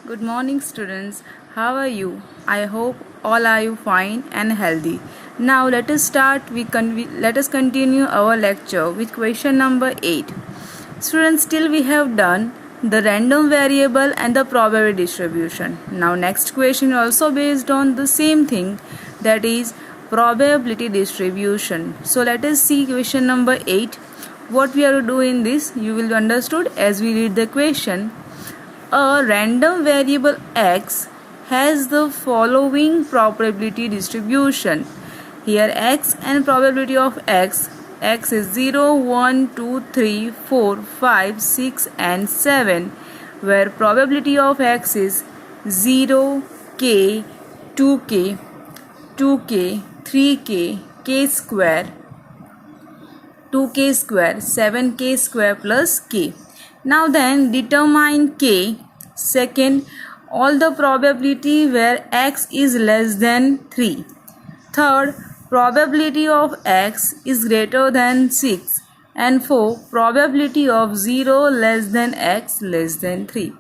Good morning, students. How are you? I hope all are you fine and healthy. Now let us start. Let us continue our lecture with question number 8. Students, still we have done the random variable and the probability distribution. Now next question also based on the same thing, that is probability distribution. So let us see question number 8. What we are to do in this, you will understood as we read the question. A random variable x has the following probability distribution. Here x and probability of x is 0, 1, 2, 3, 4, 5, 6 and 7, where probability of x is 0, k, 2k, 2k, 3k, k square, 2k square, 7k square plus k. Now then determine k. Second, all the probability where x is less than 3. Third, probability of x is greater than 6. And 4, probability of 0 less than x less than 3.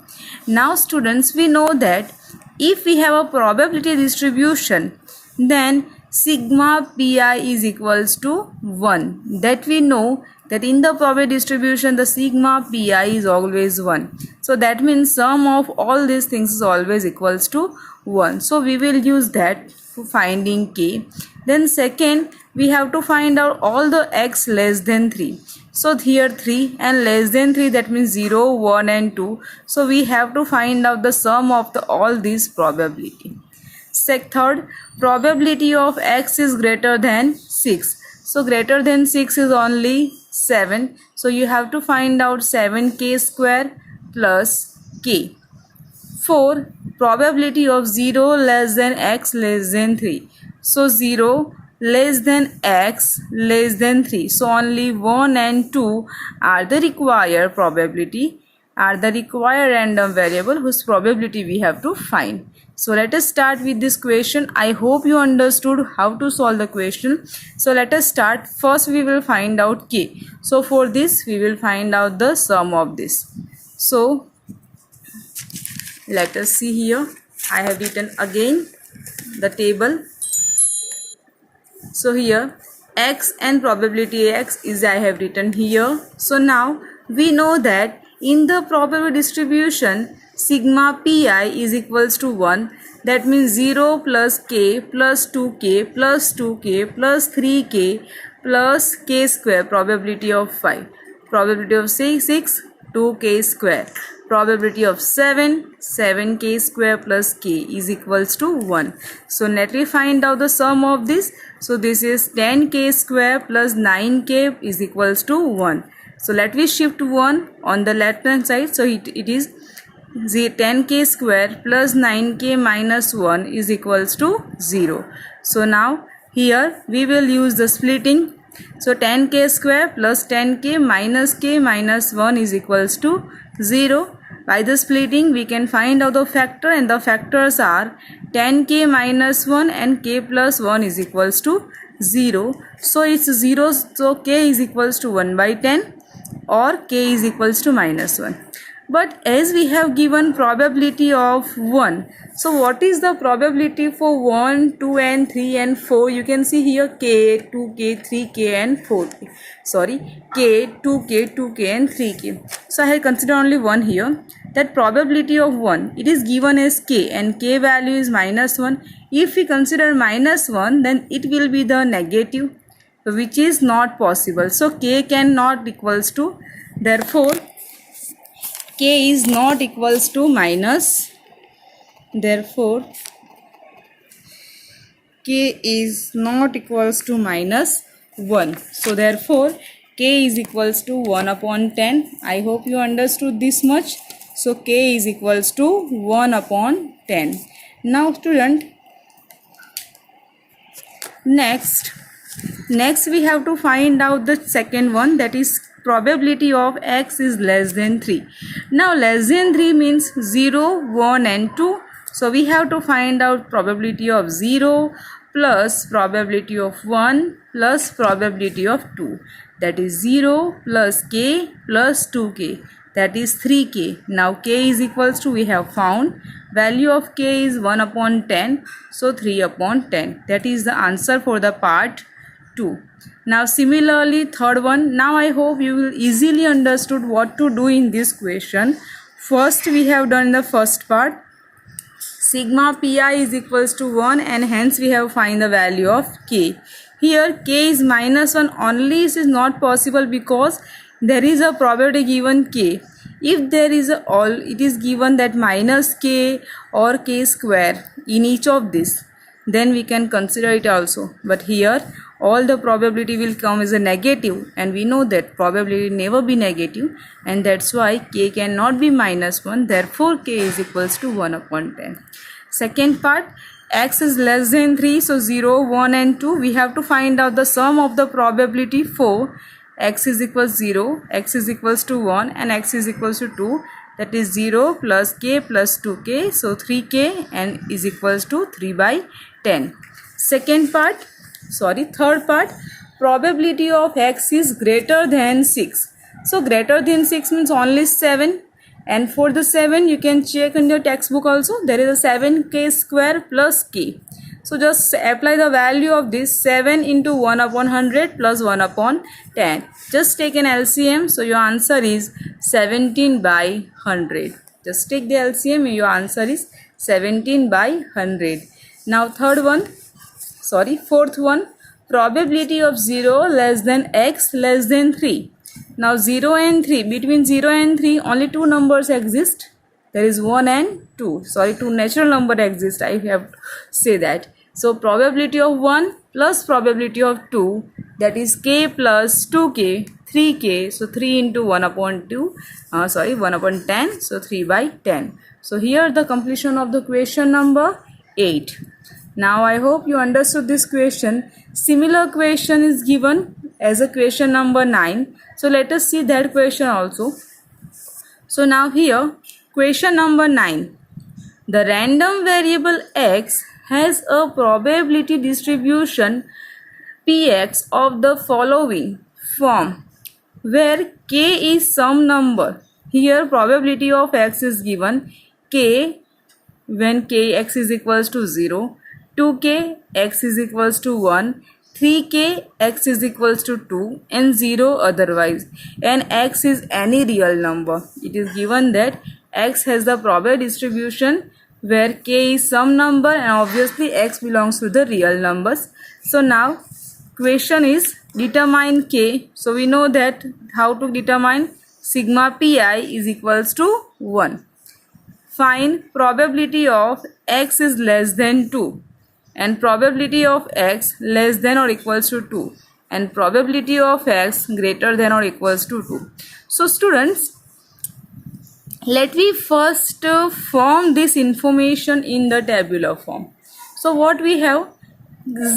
Now students, we know that if we have a probability distribution, then sigma pi is equals to 1. That we know that in the probability distribution the sigma pi is always 1. So that means sum of all these things is always equals to 1. So we will use that for finding k. Then second, we have to find out all the x less than 3. So here 3 and less than 3, that means 0, 1 and 2. So we have to find out the sum of all these probability. Third, probability of x is greater than 6. So greater than 6 is only 7. So you have to find out 7k square plus k. 4, probability of 0 less than x less than 3. So 0 less than x less than 3. So only 1 and 2 are the required probability, are the required random variable whose probability we have to find. So let us start with this question. I hope you understood how to solve the question. So let us start. First we will find out k. So for this we will find out the sum of this. So let us see here. I have written again the table. So here x and probability x is I have written here. So now we know that in the probability distribution sigma pi is equals to 1. That means 0 plus k plus 2k plus 2k plus 3k plus k square, probability of 5, probability of 6, 2k square, probability of 7, 7k square plus k is equals to 1. So let me find out the sum of this. So this is 10k square plus 9k is equals to 1. So let me shift 1 on the left hand side. So it is 10k square plus 9k minus 1 is equals to 0. So now here we will use the splitting. So 10k square plus 10k minus 1 is equals to 0. By the splitting we can find out the factor, and the factors are 10k minus 1 and k plus 1 is equals to 0. So it's 0, so k is equals to 1 by 10 or k is equals to minus 1. But as we have given probability of 1, so what is the probability for 1, 2 and 3 and 4? You can see here k, 2k, 3k and 4k. Sorry, k, 2k, 2k and 3k. So I have considered only 1 here. That probability of 1, it is given as k and k value is minus 1. If we consider minus 1, then it will be the negative, which is not possible. So k cannot equals to, therefore k is not equals to minus, therefore k is not equals to minus 1. So therefore k is equals to 1 upon 10. I hope you understood this much. So k is equals to 1 upon 10. Now student, next we have to find out the second one, that is probability of x is less than 3. Now less than 3 means 0, 1 and 2. So we have to find out probability of 0 plus probability of 1 plus probability of 2. That is 0 plus k plus 2k that is 3k. Now k is equals to, we have found value of k is 1 upon 10, so 3 upon 10. That is the answer for the part 2. Now similarly third one. Now I hope you will easily understood what to do in this question. First we have done the first part. Sigma pi is equals to 1 and hence we have find the value of k. Here k is minus 1 only. It is not possible because there is a probability given k. If there is a all, it is given that minus k or k square in each of this, then we can consider it also. But here all the probability will come as a negative, and we know that probability never be negative, and that's why k cannot be minus 1. Therefore k is equals to 1 upon 10. Second part, x is less than 3, so 0, 1 and 2. We have to find out the sum of the probability for x is equals 0, x is equals to 1 and x is equals to 2. That is 0 plus k plus 2k, so 3k and is equals to 3 by 10. Third part, probability of x is greater than 6. So greater than 6 means only 7, and for the 7 you can check in your textbook also, there is a 7k square plus k. So just apply the value of this, 7 into 1 upon 100 plus 1 upon 10. Just take an LCM, so your answer is 17 by 100. Just take the LCM and your answer is 17 by 100. Now fourth one, probability of 0 less than x less than 3. Now 0 and 3, between 0 and 3 only two numbers exist. There is 1 and 2. Two natural number exist, I have to say that. So probability of 1 plus probability of 2, that is k plus 2k, 3k, so 3 into 1 upon 1 upon 10, so 3 by 10. So here the completion of the question number 8. Now I hope you understood this question. Similar question is given as a question number 9. So let us see that question also. So now here question number 9. The random variable x has a probability distribution px of the following form, where k is some number. Here probability of x is given k when k x is equals to 0, 2k x is equals to 1, 3k x is equals to 2 and 0 otherwise, and x is any real number. It is given that x has the probability distribution where k is some number and obviously x belongs to the real numbers. So now question is determine k. So we know that how to determine sigma pi is equals to 1. Find probability of x is less than 2 and probability of x less than or equals to 2 and probability of x greater than or equals to 2. So students, let me first form this information in the tabular form. So what we have,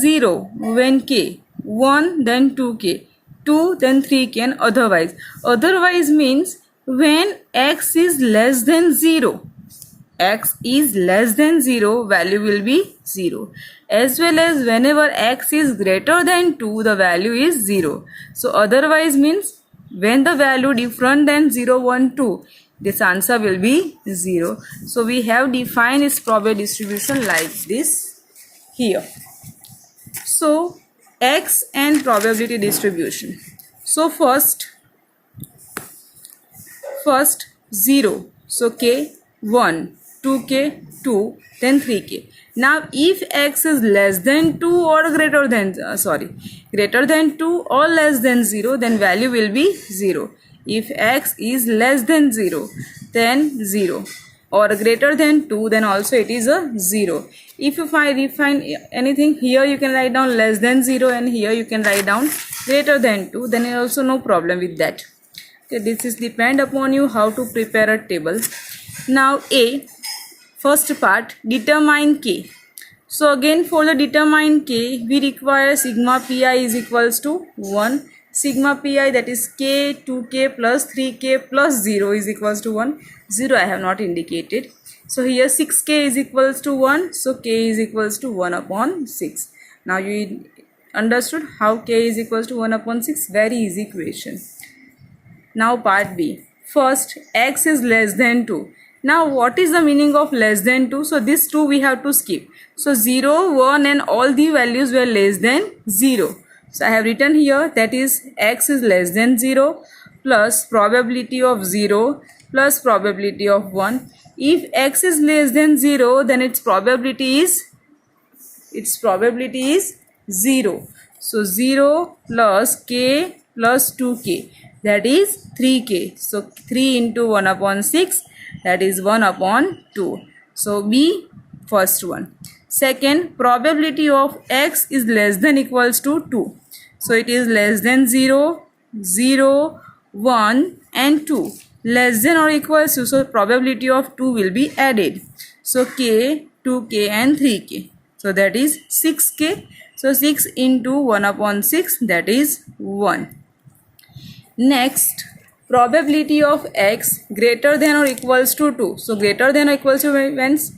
0 when k, 1 then 2k, 2 then 3k and otherwise. Otherwise means when x is less than 0. X is less than 0, value will be 0. As well as whenever x is greater than 2, the value is 0. So otherwise means when the value different than 0, 1, 2, this answer will be 0. So we have defined its probability distribution like this here. So x and probability distribution. So first 0. So k 1, 2k 2, then 3k. Now if x is less than 2 or greater than 2 or less than 0, then value will be 0. If x is less than 0, then 0, or greater than 2, then also it is a 0. If you define anything, here you can write down less than 0 and here you can write down greater than 2, then also no problem with that. Okay, this is depend upon you how to prepare a table. Now first part, determine k. So again for the determine k, we require sigma pi is equals to 1. Sigma pi, that is k, 2k plus 3k plus 0 is equals to 1. 0 I have not indicated. So here 6k is equals to 1. So k is equals to 1 upon 6. Now you understood how k is equals to 1 upon 6. Very easy question. Now part B. First, x is less than 2. Now what is the meaning of less than 2? So this 2 we have to skip. So 0, 1 and all the values were less than 0. So I have written here, that is x is less than 0 plus probability of 0 plus probability of 1. If x is less than 0, then its probability is 0. So 0 plus k plus 2k, that is 3k. So 3 into 1 upon 6, that is 1 upon 2. So B, first one. Second, probability of x is less than equals to 2. So it is less than 0, 0, 1 and 2. Less than or equals to, so probability of 2 will be added. So k, 2k and 3k. So that is 6k. So 6 into 1 upon 6, that is 1. Next, probability of x greater than or equals to 2. So greater than or equals to means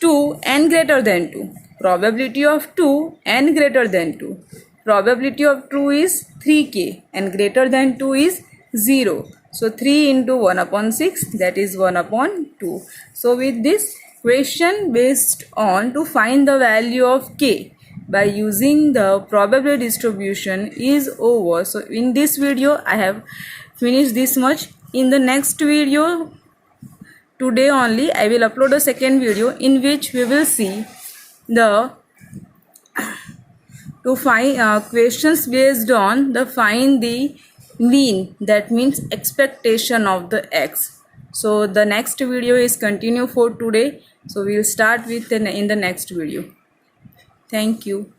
2 and greater than 2. Probability of 2 and greater than 2. Probability of 2 is 3k and greater than 2 is 0. So 3 into 1 upon 6, that is 1 upon 2. So with this question based on to find the value of k by using the probability distribution is over. So in this video I have finished this much. In the next video, today only, I will upload a second video in which we will see the to find questions based on the find the mean, that means expectation of the x. So the next video is continue for today. So we will start with in the next video. Thank you.